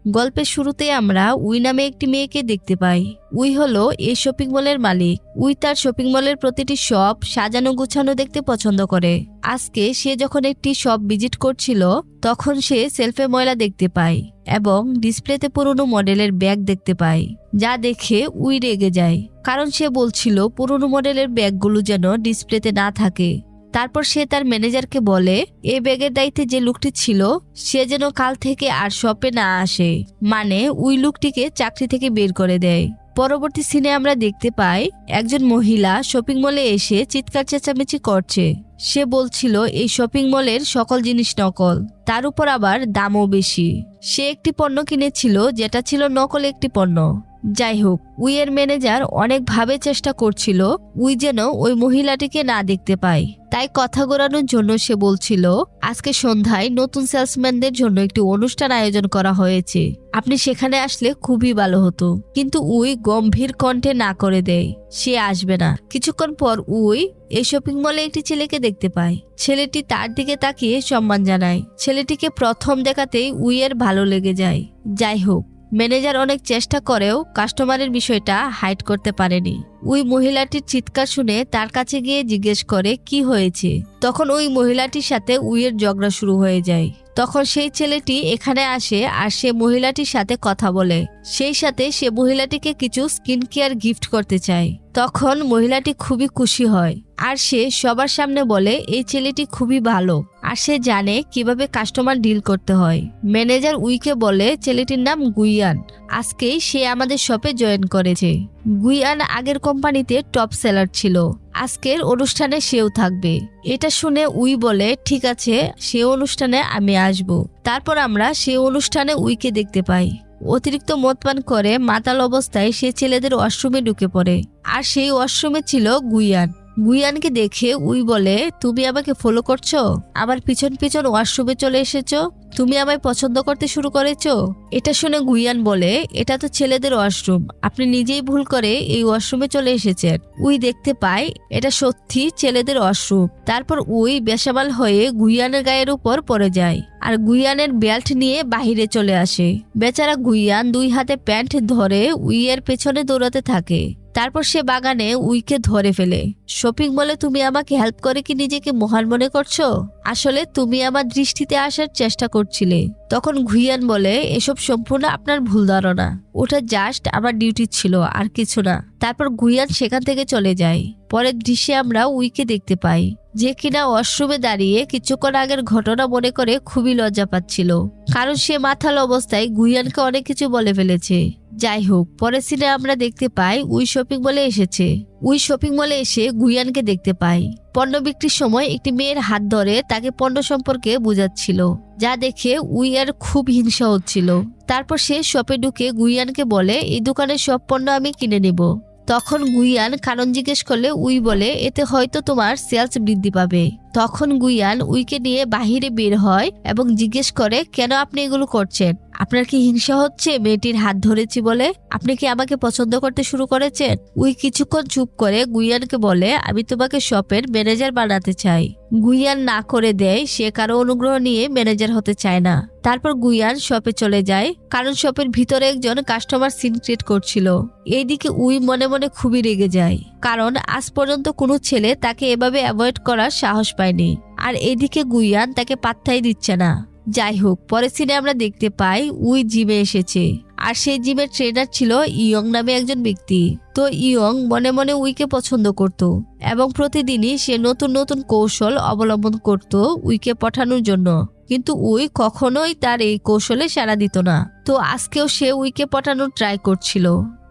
গল্পের শুরুতে আমরা উই নামে একটি মেয়েকে দেখতে পাই। উই হলো এই শপিং মলের মালিক। উই তার শপিং মলের প্রতিটি শপ সাজানো গুছানো দেখতে পছন্দ করে। আজকে সে যখন একটি শপ ভিজিট করছিল তখন সে সেলফে ময়লা দেখতে পায় এবং ডিসপ্লেতে পুরনো মডেলের ব্যাগ দেখতে পায়, যা দেখে উই রেগে যায়, কারণ সে বলছিল পুরনো মডেলের ব্যাগগুলো যেন ডিসপ্লেতে না থাকে। তারপর সে তার ম্যানেজারকে বলে এই ব্যাগের দায়িত্বে যে লোকটি ছিল সে যেন কাল থেকে আর শপে না আসে, মানে উই লোকটিকে চাকরি থেকে বের করে দেয়। পরবর্তী সিনে আমরা দেখতে পাই একজন মহিলা শপিং মলে এসে চিৎকার চেঁচামেচি করছে। সে বলছিল এই শপিং মলের সকল জিনিস নকল, তার উপর আবার দামও বেশি। সে একটি পণ্য কিনেছিল যেটা ছিল নকল একটি পণ্য। যাই হোক, উইয়ের ম্যানেজার অনেকভাবে চেষ্টা করছিল উই যেন ওই মহিলাটিকে না দেখতে পায়। তাই কথা ঘোরানোর জন্য সে বলছিল আজকে সন্ধ্যায় নতুন সেলসম্যানদের জন্য একটি অনুষ্ঠান আয়োজন করা হয়েছে, আপনি সেখানে আসলে খুবই ভালো হতো। কিন্তু উই গম্ভীর কণ্ঠে না করে দেয়, সে আসবে না। কিছুক্ষণ পর উই এই শপিং মলে একটি ছেলেকে দেখতে পায়। ছেলেটি তার দিকে তাকিয়ে সম্মান জানায়। ছেলেটিকে প্রথম দেখাতেই উইয়ের ভালো লেগে যায়। যাই হোক, ম্যানেজার অনেক চেষ্টা করেও কাস্টমারের বিষয়টা হাইড করতে পারেনি। ওই মহিলাটির চিৎকার শুনে তার কাছে গিয়ে জিজ্ঞেস করে কি হয়েছে। তখন ওই মহিলাটির সাথে উইয়ের ঝগড়া শুরু হয়ে যায়। তখন সেই ছেলেটি এখানে আসে আর সে মহিলাটির সাথে কথা বলে। সেই সাথে সে মহিলাটিকে কিছু স্কিন কেয়ার গিফট করতে চায়। তখন মহিলাটি খুবই খুশি হয় আর সে সবার সামনে বলে এই ছেলেটি খুবই ভালো আর সে জানে কিভাবে কাস্টমার ডিল করতে হয়। ম্যানেজার উইকে বলে ছেলেটির নাম গুইয়ান, আজকেই সে আমাদের শপে জয়েন করেছে। গুইয়ান আগের কোম্পানিতে টপ সেলার ছিল, আজকের অনুষ্ঠানে সেও থাকবে। এটা শুনে উই বলে ঠিক আছে, সে অনুষ্ঠানে আমি আসব। তারপর আমরা সে অনুষ্ঠানে উইকে দেখতে পাই। অতিরিক্ত মদ পান করে মাতাল অবস্থায় সে ছেলেদের ওয়াশরুমে ঢুকে পড়ে আর সেই ওয়াশরুমে ছিল গুইয়ান। গুইয়ানকে দেখে উই বলে তুমি আমাকে ফলো করছো, আবার পিছন পিছন ওয়াশরুমে চলে এসেছো, তুমি আমায় পছন্দ করতে শুরু করেছো। এটা শুনে গুইয়ান বলে এটা তো ছেলেদের ওয়াশরুম, আপনি নিজেই ভুল করে এই ওয়াশরুমে চলে এসেছেন। উই দেখতে পায় এটা সত্যি ছেলেদের ওয়াশরুম। তারপর উই বেসামাল হয়ে গুইয়ানের গায়ের উপর পড়ে যায় আর গুইয়ানের বেল্ট নিয়ে বাহিরে চলে আসে। বেচারা গুইয়ান দুই হাতে প্যান্ট ধরে উইয়ের পেছনে দৌড়াতে থাকে। তারপর সে বাগানে উইকে ধরে ফেলে। শপিং মলে তুমি আমাকে হেল্প করে কি নিজেকে মহান মনে করছো? আসলে তুমি আমার দৃষ্টিতে আসার চেষ্টা করছিলে। তখন গুইয়ান বলে এসব সম্পূর্ণ আপনার ভুল ধারণা, ওটা জাস্ট আমার ডিউটি ছিল আর কিছু না। তারপর গুইয়ান সেখান থেকে চলে যায়। পরের দৃশ্যে আমরা উইকে দেখতে পাই যে কিনা ওয়াশরুমে দাঁড়িয়ে কিছুক্ষণ আগের ঘটনা মনে করে খুবই লজ্জা পাচ্ছিল, কারণ সে মাথাল অবস্থায় গুইয়ানকে অনেক কিছু বলে ফেলেছে। যাই হোক, পরের সিনে আমরা দেখতে পাই উই শপিং মলে এসেছে। উই শপিং মলে এসে গুইয়ানকে দেখতে পাই পণ্য বিক্রির সময় একটি মেয়ের হাত ধরে তাকে পণ্য সম্পর্কে বোঝাচ্ছিল, যা দেখে উইয়ার খুব হিংসা হচ্ছিল। তারপর সে শপে ঢুকে গুইয়ানকে বলে এই দোকানের সব পণ্য আমি কিনে নেব। তখন গুইয়ান কারণ জিজ্ঞেস করলে উই বলে এতে হয়তো তোমার সেলস বৃদ্ধি পাবে। তখন গুইয়ান উইকে নিয়ে বাহিরে বের হয় এবং জিজ্ঞেস করে কেন আপনি এগুলো করছেন? আপনার কি হিংসা হচ্ছে মেয়েটির হাত ধরেছি বলে? আপনি কি আমাকে পছন্দ করতে শুরু করেছেন? উই কিছুক্ষণ চুপ করে গুইয়ানকে বলে আমি তোমাকে শপের ম্যানেজার বানাতে চাই। গুইয়ান না করে দেয়, সে কারো অনুগ্রহ নিয়ে ম্যানেজার হতে চায় না। তারপর গুইয়ান শপে চলে যায়, কারণ শপের ভিতরে একজন কাস্টমার সিন ক্রিয়েট করছিল। এইদিকে উই মনে মনে খুবই রেগে যায়, কারণ আজ পর্যন্ত কোনো ছেলে তাকে এভাবে অ্যাভয়েড করার সাহস পায়নি, আর এদিকে গুইয়ান তাকে পাত্তাই দিচ্ছে না। যাই হোক, পরের সিনে আমরা দেখতে পাই উই জিমে এসেছে আর সেই জিমের ট্রেনার ছিল ইয়ং নামে একজন ব্যক্তি। তো ইয়ং মনে মনে উইকে পছন্দ করত এবং প্রতিদিনই সে নতুন নতুন কৌশল অবলম্বন করত উইকে পটানোর জন্য, কিন্তু উই কখনোই তার এই কৌশলে সাড়া দিত না। তো আজকেও সে উইকে পটানোর ট্রাই করছিল,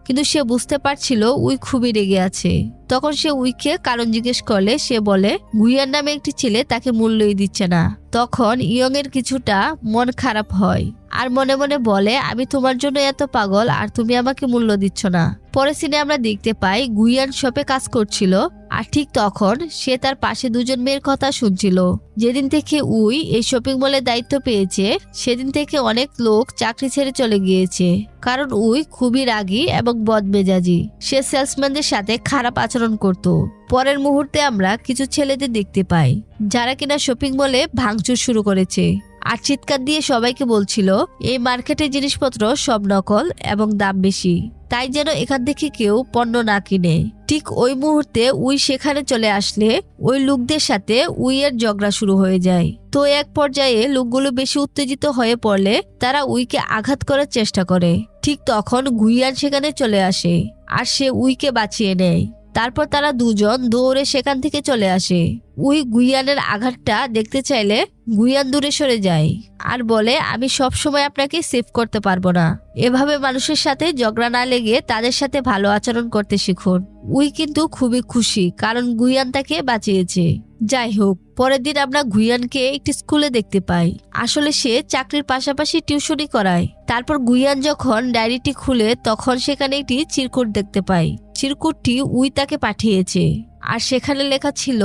কিন্তু সে বুঝতে পারছিল উই খুবই রেগে আছে। তখন সে উইকে কারণ জিজ্ঞেস করলে সে বলে গুইয়ান নামে একটি ছেলে তাকে মূল্যই দিচ্ছে না। তখন ইয়ং এর কিছুটা মন খারাপ হয় আর মনে মনে বলে আমি তোমার জন্য এত পাগল আর তুমি আমাকে মূল্য দিচ্ছ না। পরের সিনে আমরা দেখতে পাই গুইয়ান শপে কাজ করছিল আর ঠিক তখন সে তার পাশে দুজন মেয়ের কথা শুনছিল। যেদিন থেকে উই এই শপিং মলের দায়িত্ব পেয়েছে সেদিন থেকে অনেক লোক চাকরি ছেড়ে চলে গিয়েছে, কারণ উই খুবই রাগী এবং বদমেজাজি। সে সেলসম্যানদের সাথে খারাপ আচরণ করত। পরের মুহূর্তে আমরা কিছু ছেলেদের দেখতে পাই যারা কিনা শপিং মলে ভাঙচুর শুরু করেছে আর চিৎকার দিয়ে সবাইকে বলছিল এই মার্কেটের জিনিসপত্র সব নকল এবং দাম বেশি, তাই যেন এখান থেকে কেউ পণ্য না কিনে। ঠিক ওই মুহূর্তে উই সেখানে চলে আসলে ওই লোকদের সাথে উইয়ের ঝগড়া শুরু হয়ে যায়। তো এক পর্যায়ে লোকগুলো বেশি উত্তেজিত হয়ে পড়লে তারা উইকে আঘাত করার চেষ্টা করে। ঠিক তখন গুইয়ান সেখানে চলে আসে আর সে উইকে বাঁচিয়ে নেয়। তারপর তারা দুজন দৌড়ে সেখান থেকে চলে আসে। উই গুইয়ানের আঘাতটা দেখতে চাইলে গুইয়ান দূরে সরে যায় আর বলে, আমি সব সময় আপনাকে সেভ করতে পারবো না। এভাবে মানুষের সাথে ঝগড়া না লেগে তাদের সাথে ভালো আচরণ করতে শিখুন। উই কিন্তু খুবই খুশি কারণ গুইয়ান তাকে বাঁচিয়েছে। যাই হোক, পরের দিন আমরা গুইয়ানকে একটি স্কুলে দেখতে পাই। আসলে সে চাকরির পাশাপাশি টিউশনি করায়। তারপর গুইয়ান যখন ডায়েরিটি খুলে তখন সেখানে একটি চিরকুট দেখতে পাই। চিরকুটটি উই তাকে পাঠিয়েছে আর সেখানে লেখা ছিল,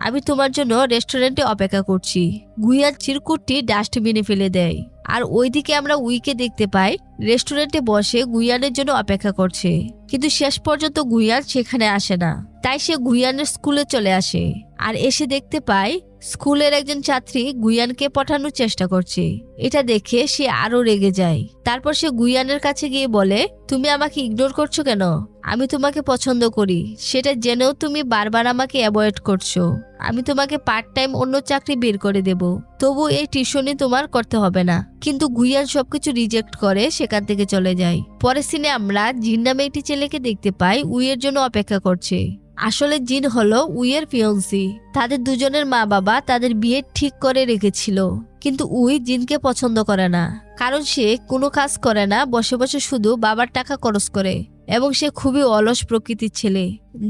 আমি তোমার জন্য রেস্টুরেন্টে অপেক্ষা করছি। গুইয়ান চিরকুটটি ডাস্টবিনে ফেলে দেয় আর ওইদিকে আমরা উইকে দেখতে পাই রেস্টুরেন্টে বসে গুইয়ানের জন্য অপেক্ষা করছে, কিন্তু শেষ পর্যন্ত গুইয়ান সেখানে আসে না। তাই সে গুইয়ানের স্কুলে চলে আসে আর এসে দেখতে পায় স্কুলের একজন ছাত্রী গুইয়ানকে পটানোর চেষ্টা করছে। এটা দেখে সে আরো রেগে যায়। তারপর সে গুইয়ানের কাছে গিয়ে বলে, তুমি আমাকে ইগনোর করছো কেন? আমি তোমাকে পছন্দ করি, সেটা জেনেও তুমি বারবার আমাকে অ্যাভয়েড করছো। আমি তোমাকে পার্ট টাইম অন্য চাকরি বের করে দেব, তবু এই টিউশনি তোমার করতে হবে না। কিন্তু গুইয়ান সবকিছু রিজেক্ট করে সেখান থেকে চলে যায়। পরের সিনে আমরা জিন নামে একটি ছেলেকে দেখতে পাই উইয়ের জন্য অপেক্ষা করছে। আসলে জিন হলো উইয়ের ফিয়ন্সি। তাদের দুজনের মা বাবা তাদের বিয়ে ঠিক করে রেখেছিল, কিন্তু উই জিনকে পছন্দ করে না কারণ সে কোনো কাজ করে না, বসে বসে শুধু বাবার টাকা খরচ করে এবং সে খুবই অলস প্রকৃতির ছেলে।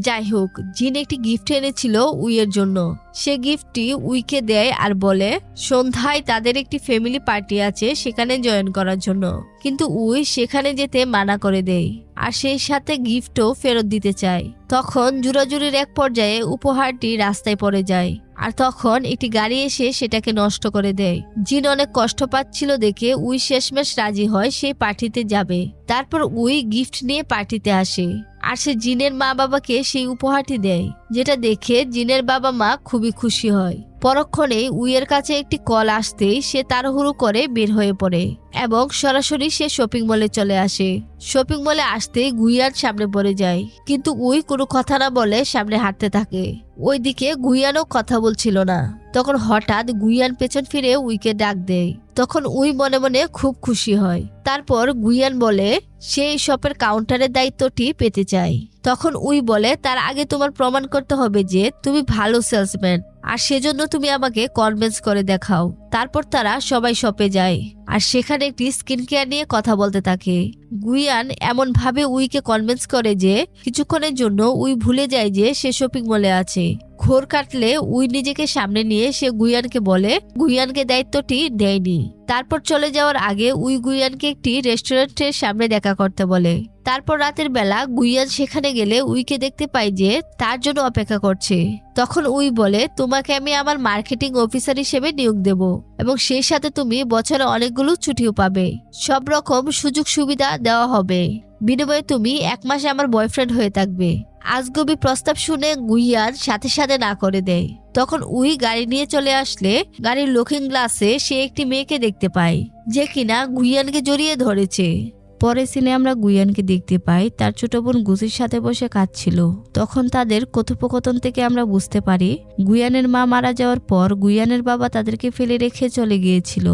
যাই হোক, জিন একটি গিফট এনেছিল উইয়ের জন্য। সে গিফটটি উইকে দেয় আর বলে সন্ধ্যায় তাদের একটি ফ্যামিলি পার্টি আছে, সেখানে জয়েন করার জন্য। কিন্তু উই সেখানে যেতে মানা করে দেয় আর সেই সাথে গিফটও ফেরত দিতে চায়। তখন জোরাজুরির এক পর্যায়ে উপহারটি রাস্তায় পড়ে যায় আর তখন একটি গাড়ি এসে সেটাকে নষ্ট করে দেয়। জিন অনেক কষ্ট পাচ্ছিল দেখে উই শেষমেশ রাজি হয় সেই পার্টিতে যাবে। তারপর উই গিফট নিয়ে পার্টিতে আসে আর সে জিনের মা বাবাকে সেই উপহারটি দেয়, যেটা দেখে জিনের বাবা মা খুবই খুশি হয়। পরক্ষণেই উইয়ের কাছে একটি কল আসতেই সে তাড়াহুড়ো করে বের হয়ে পড়ে এবং সরাসরি সে শপিং মলে চলে আসে। শপিং মলে আসতেই গুইয়ান সামনে পড়ে যায়, কিন্তু উই কোনো কথা না বলে সামনে হাঁটতে থাকে। ওইদিকে গুইয়ানও কথা বলছিল না। তখন হঠাৎ গুইয়ান পেছন ফিরে উইকে ডাক দেয়। তখন উই মনে মনে খুব খুশি হয়। তারপর গুইয়ান বলে সে এই শপের কাউন্টারের দায়িত্বটি পেতে চায়। তখন উই বলে, তার আগে তোমার প্রমাণ করতে হবে যে তুমি ভালো সেলসম্যান, আর সেজন্য তুমি আমাকে কনভিন্স করে দেখাও। তারপর তারা সবাই শপে যায় আর সেখানে একটি স্কিন কেয়ার নিয়ে কথা বলতে থাকে। গুইয়ান এমন ভাবে উইকে কনভিন্স করে যে কিছুক্ষণের জন্য উই ভুলে যায় যে সে শপিং মলে আছে। ঘোর কাটলে উই নিজেকে সামনে নিয়ে সে গুইয়ানকে বলে গুইয়ানকে দায়িত্বটি দেয়নি। তারপর চলে যাওয়ার আগে উই গুইয়ানকে একটি রেস্টুরেন্টের সামনে দেখা করতে বলে। তারপর রাতের বেলা গুইয়ান সেখানে গেলে উইকে দেখতে পাই যে তার জন্য অপেক্ষা করছে। তখন উই বলে, তোমাকে আমি আমার মার্কেটিং অফিসার হিসেবে নিয়োগ দেব এবং সেই সাথে তুমি বছরে অনেকগুলো ছুটিও পাবে। সব রকম সুযোগ সুবিধা দেওয়া হবে, বিনিময়ে তুমি 1 মাস আমার বয়ফ্রেন্ড হয়ে থাকবে। আজগবি প্রস্তাব শুনে গুইয়ান সাথে সাথে না করে দেয়। তখন উই গাড়ি নিয়ে চলে আসলে গাড়ির লুকিং গ্লাসে সে একটি মেয়েকে দেখতে পায় যে কিনা গুইয়ানকে জড়িয়ে ধরেছে। পরে সিনে আমরা গুইয়ানকে দেখতে পাই তার ছোট বোন গুচির সাথে বসে কাঁদছিল। তখন তাদের কথোপকথন থেকে আমরা বুঝতে পারি গুইয়ানের মা মারা যাওয়ার পর গুইয়ানের বাবা তাদেরকে ফেলে রেখে চলে গিয়েছিল।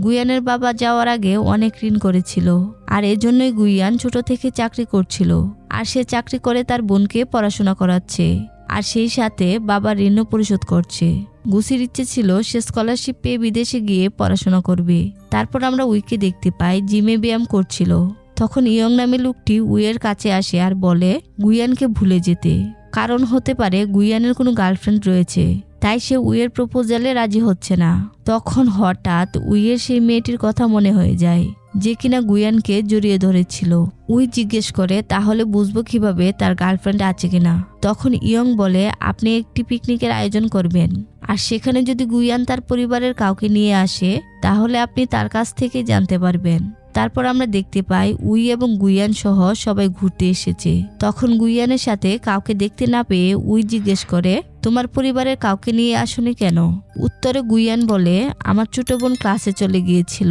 গুইয়ানের বাবা যাওয়ার আগে অনেক ঋণ করেছিল আর এজন্যই গুইয়ান ছোট থেকে চাকরি করছিল আর সে চাকরি করে তার বোনকে পড়াশোনা করাচ্ছে আর সেই সাথে বাবার ঋণও পরিশোধ করছে। গুচির ইচ্ছে ছিল সে স্কলারশিপ পেয়ে বিদেশে গিয়ে পড়াশোনা করবে। তারপর আমরা উইকে দেখতে পাই জিমে ব্যায়াম করছিল। তখন ইয়ং নামে লোকটি উইয়ের কাছে আসে আর বলে গুইয়ানকে ভুলে যেতে, কারণ হতে পারে গুইয়ানের কোনো গার্লফ্রেন্ড রয়েছে, তাই সে উইয়ের প্রপোজালে রাজি হচ্ছে না। তখন হঠাৎ উইয়ের সেই মেয়েটির কথা মনে হয়ে যায় যে কিনা গুইয়ানকে জড়িয়ে ধরেছিল। উই জিজ্ঞেস করে, তাহলে বুঝবো কিভাবে তার গার্লফ্রেন্ড আছে কিনা? তখন ইয়ং বলে, আপনি একটি পিকনিকের আয়োজন করবেন আর সেখানে যদি গুইয়ান তার পরিবারের কাউকে নিয়ে আসে তাহলে আপনি তার কাছ থেকে জানতে পারবেন। তারপর আমরা দেখতে পাই উই এবং গুইয়ান সহ সবাই ঘুরতে এসেছে। তখন গুইয়ানের সাথে কাউকে দেখতে না পেয়ে উই জিজ্ঞেস করে, তোমার পরিবারের কাউকে নিয়ে আসোনি কেন? উত্তরে গুইয়ান বলে, আমার ছোট বোন ক্লাসে চলে গিয়েছিল,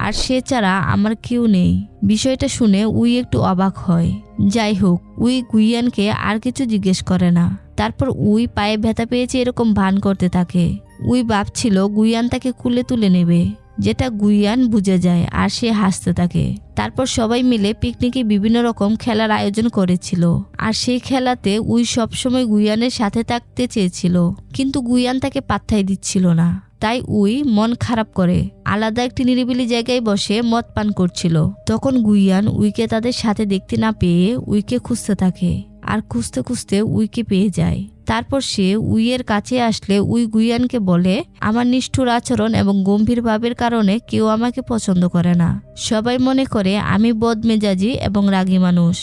আর সে ছাড়া আমার কেউ নেই। বিষয়টা শুনে উই একটু অবাক হয়। যাই হোক, উই গুইয়ানকে আর কিছু জিজ্ঞেস করে না। তারপর উই পায়ে ব্যথা পেয়েছে এরকম ভান করতে থাকে। উই ভাবছিল গুইয়ান তাকে কুলে তুলে নেবে, যেটা গুইয়ান বুঝে যায় আর সে হাসতে থাকে। তারপর সবাই মিলে পিকনিকে বিভিন্ন রকম খেলার আয়োজন করেছিল, আর সেই খেলাতে উই সবসময় গুইয়ানের সাথে থাকতে চেয়েছিল, কিন্তু গুইয়ান তাকে পাত্তাই দিচ্ছিল না। তাই উই মন খারাপ করে আলাদা একটি নিরিবিলি জায়গায় বসে মদ পান করছিল। তখন গুইয়ান উইকে তাদের সাথে দেখতে না পেয়ে উইকে খুঁজতে থাকে, আর খুঁজতে খুঁজতে উইকে পেয়ে যায়। তারপর সে উইয়ের কাছে আসলে উই গুইয়ানকে বলে, আমার নিষ্ঠুর আচরণ এবং গম্ভীর ভাবের কারণে কেউ আমাকে পছন্দ করে না। সবাই মনে করে আমি বদমেজাজি এবং রাগী মানুষ।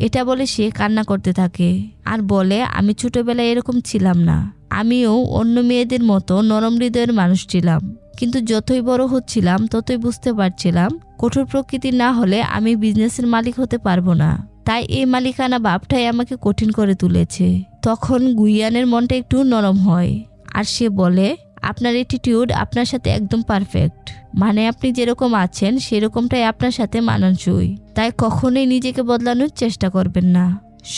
এটা বলে সে কান্না করতে থাকে আর বলে, আমি ছোটবেলায় এরকম ছিলাম না। আমিও অন্য মেয়েদের মতো নরম হৃদয়ের মানুষ ছিলাম, কিন্তু যতই বড় হচ্ছিলাম ততই বুঝতে পারছিলাম কঠোর প্রকৃতির না হলে আমি বিজনেসের মালিক হতে পারবো না। তাই এই মালিকানা ভাবটাই আমাকে কঠিন করে তুলেছে। তখন গুইয়ানের মনটা একটু নরম হয় আর সে বলে, আপনার অ্যাটিটিউড আপনার সাথে একদম পারফেক্ট, মানে আপনি যেরকম আছেন সেরকমটাই আপনার সাথে মানানসই। তাই কখনোই নিজেকে বদলানোর চেষ্টা করবেন না,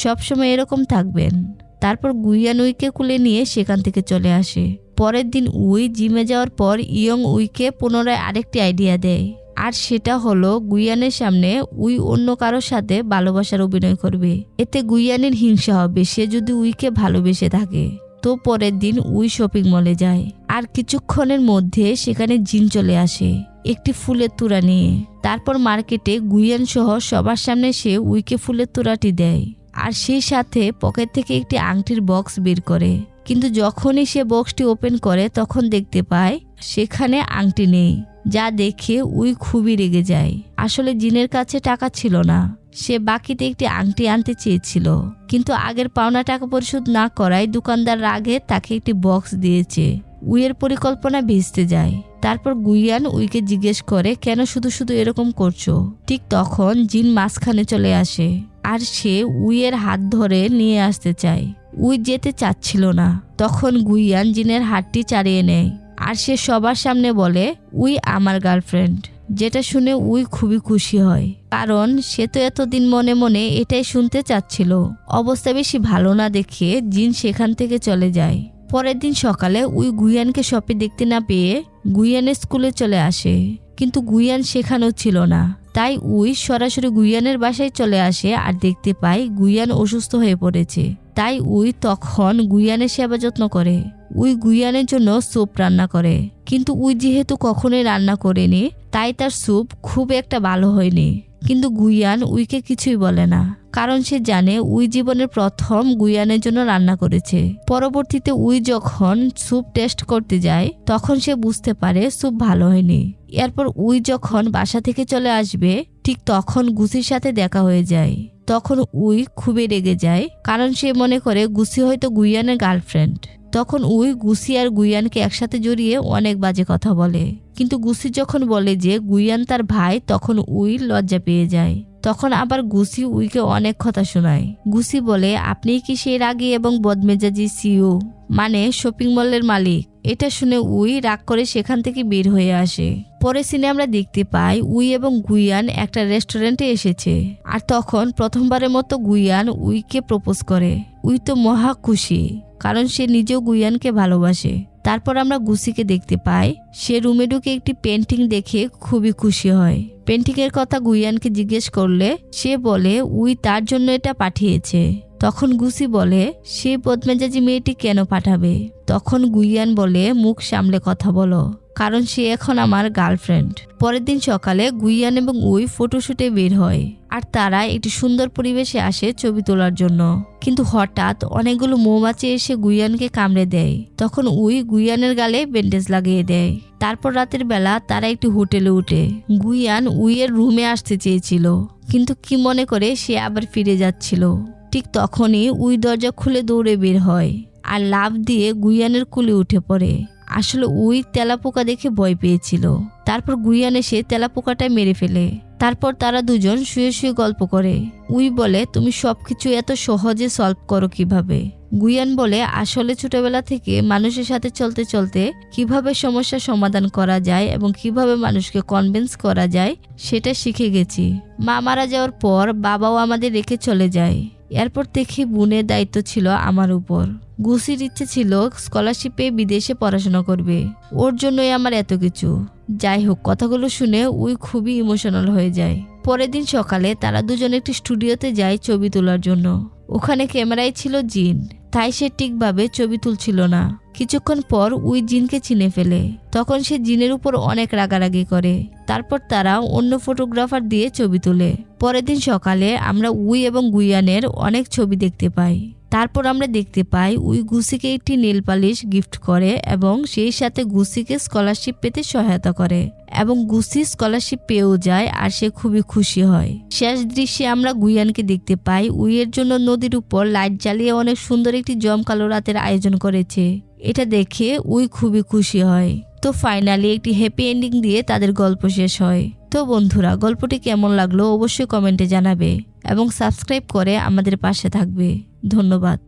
সবসময় এরকম থাকবেন। তারপর গুইয়ান উইকে কুলে নিয়ে সেখান থেকে চলে আসে। পরের দিন উই জিমে যাওয়ার পর ইয়ং উইকে পুনরায় আরেকটি আইডিয়া দেয়, আর সেটা হলো গুইয়ানের সামনে উই অন্য কারোর সাথে ভালোবাসার অভিনয় করবে। এতে গুইয়ানের হিংসা হবে সে যদি উইকে ভালোবেসে থাকে। তো পরের দিন উই শপিং মলে যায়, আর কিছুক্ষণের মধ্যে সেখানে জিন চলে আসে একটি ফুলের তোড়া নিয়ে। তারপর মার্কেটে গুইয়ান সহ সবার সামনে সে উইকে ফুলের তোড়াটি দেয়, আর সেই সাথে পকেট থেকে একটি আংটির বক্স বের করে। কিন্তু যখনই সে বক্সটি ওপেন করে তখন দেখতে পায় সেখানে আংটি নেই, যা দেখে উই খুবই রেগে যায়। আসলে জিনের কাছে টাকা ছিল না, সে বাকিতে একটি আংটি আনতে চেয়েছিল, কিন্তু আগের পাওনা টাকা পরিশোধ না করায় দোকানদার রাগে তাকে একটি বক্স দিয়েছে। উইয়ের পরিকল্পনা ভেস্তে যায়। তারপর গুইয়ান উইকে জিজ্ঞেস করে, কেন শুধু শুধু এরকম করছো? ঠিক তখন জিন মাঝখানে চলে আসে, আর সে উইয়ের হাত ধরে নিয়ে আসতে চায়। উই যেতে চাচ্ছিল না। তখন গুইয়ান জিনের হাতটি ছাড়িয়ে নেয়, আর সে সবার সামনে বলে, উই আমার গার্লফ্রেন্ড। যেটা শুনে উই খুবই খুশি হয়, কারণ সে তো এতদিন মনে মনে এটাই শুনতে চাচ্ছিল। অবস্থা বেশি ভালো না দেখে জিন সেখান থেকে চলে যায়। পরের দিন সকালে উই গুইয়ানকে শপে দেখতে না পেয়ে গুইয়ানের স্কুলে চলে আসে, কিন্তু গুইয়ান সেখানেও ছিল না। তাই উই সরাসরি গুইয়ানের বাসায় চলে আসে আর দেখতে পায় গুইয়ান অসুস্থ হয়ে পড়েছে। তাই উই তখন গুইয়ানের সেবা যত্ন করে। উই গুইয়ানের জন্য স্যুপ রান্না করে, কিন্তু উই যেহেতু কখনোই রান্না করেনি তাই তার স্যুপ খুব একটা ভালো হয়নি। কিন্তু গুইয়ান উইকে কিছুই বলে না, কারণ সে জানে উই জীবনের প্রথম গুইয়ানের জন্য রান্না করেছে। পরবর্তীতে উই যখন স্যুপ টেস্ট করতে যায় তখন সে বুঝতে পারে স্যুপ ভালো হয়নি। এরপর উই যখন বাসা থেকে চলে আসবে ঠিক তখন গুসির সাথে দেখা হয়ে যায়। তখন উই খুবই রেগে যায়, কারণ সে মনে করে গুসি হয়তো গুইয়ানের গার্লফ্রেন্ড। তখন উই গুসি আর গুইয়ানকে একসাথে জড়িয়ে অনেক বাজে কথা বলে, কিন্তু গুসি যখন বলে যে গুইয়ান তার ভাই তখন উই লজ্জা পেয়ে যায়। তখন আবার গুসি উইকে অনেক কথা শোনায়। গুসি বলে, আপনি কি সেই রাগী এবং বদমেজাজি সিইও, মানে শপিং মলের মালিক? এটা শুনে উই রাগ করে সেখান থেকে বের হয়ে আসে। পরে সিনে আমরা দেখতে পাই উই এবং গুইয়ান একটা রেস্টুরেন্টে এসেছে, আর তখন প্রথমবারের মতো গুইয়ান উইকে প্রপোজ করে। উই তো মহা খুশি, কারণ সে নিজেও গুইয়ানকে ভালোবাসে। তারপর আমরা গুসিকে দেখতে পাই সে রুমে ঢুকে একটি পেন্টিং দেখে খুবই খুশি হয়। পেন্টিং এর কথা গুইয়ানকে জিজ্ঞেস করলে সে বলে উই তার জন্য এটা পাঠিয়েছে। তখন গুসি বলে, সে বদমেজাজি মেয়েটি কেন পাঠাবে? তখন গুইয়ান বলে, মুখ সামলে কথা বলো, কারণ সে এখন আমার গার্লফ্রেন্ড। পরের দিন সকালে গুইয়ান এবং উই ফটোশুটে বের হয়, আর তারা একটি সুন্দর পরিবেশে আসে ছবি তোলার জন্য। কিন্তু হঠাৎ অনেকগুলো মৌমাছি এসে গুইয়ানকে কামড়ে দেয়। তখন উই গুইয়ানের গালে ব্যান্ডেজ লাগিয়ে দেয়। তারপর রাতের বেলা তারা একটি হোটেলে উঠে। গুইয়ান উইয়ের রুমে আসতে চেয়েছিল, কিন্তু কি মনে করে সে আবার ফিরে যাচ্ছিল। ঠিক তখনই উই দরজা খুলে দৌড়ে বের হয় আর লাফ দিয়ে গুইয়ানের কোলে উঠে পড়ে। আসলে উই তেলাপোকা দেখে ভয় পেয়েছিল। তারপর গুইয়ান এসে তেলাপোকাটা মেরে ফেলে। তারপর তারা দুজন শুয়ে শুয়ে গল্প করে। উই বলে, তুমি সবকিছু এত সহজে সলভ করো কিভাবে? গুইয়ান বলে, আসলে ছোটবেলা থেকে মানুষের সাথে চলতে চলতে কিভাবে সমস্যার সমাধান করা যায় এবং কিভাবে মানুষকে কনভিন্স করা যায় সেটা শিখে গেছি। মা মারা যাওয়ার পর বাবাও আমাদের রেখে চলে যায়। এরপর দেখি বোনের দায়িত্ব ছিল আমার উপর। গুসির ইচ্ছে ছিল স্কলারশিপে বিদেশে পড়াশোনা করবে, ওর জন্যই আমার এত কিছু। যাই হোক, কথাগুলো শুনে উই খুবই ইমোশনাল হয়ে যায়। পরের দিন সকালে তারা দুজন একটি স্টুডিওতে যায় ছবি তোলার জন্য। ওখানে ক্যামেরায় ছিল জিন, তাই সে ঠিকভাবে ছবি তুলছিল না। কিছুক্ষণ পর উই জিনকে চিনে ফেলে। তখন সে জিনের উপর অনেক রাগারাগি করে। তারপর তারা অন্য ফটোগ্রাফার দিয়ে ছবি তোলে। পরের দিন সকালে আমরা উই এবং গুইয়ানের অনেক ছবি দেখতে পাই। তারপর আমরা দেখতে পাই উই গুসিকে একটি নেল পালিশ গিফট করে এবং সেই সাথে গুসিকে স্কলারশিপ পেতে সহায়তা করে এবং গুসি স্কলারশিপ পেয়েও যায় আর সে খুবই খুশি হয়। শেষ দৃশ্যে আমরা গুইয়ানকে দেখতে পাই উইয়ের জন্য নদীর উপর লাইট জ্বালিয়ে অনেক সুন্দর একটি জমকালো রাতের আয়োজন করেছে। এটা দেখে উই খুবই খুশি হয়। তো ফাইনালি একটি হ্যাপি এন্ডিং দিয়ে তাদের গল্প শেষ হয়। তো বন্ধুরা, গল্পটি কেমন লাগলো অবশ্যই কমেন্টে জানাবে এবং সাবস্ক্রাইব করে আমাদের পাশে থাকবে। ধন্যবাদ।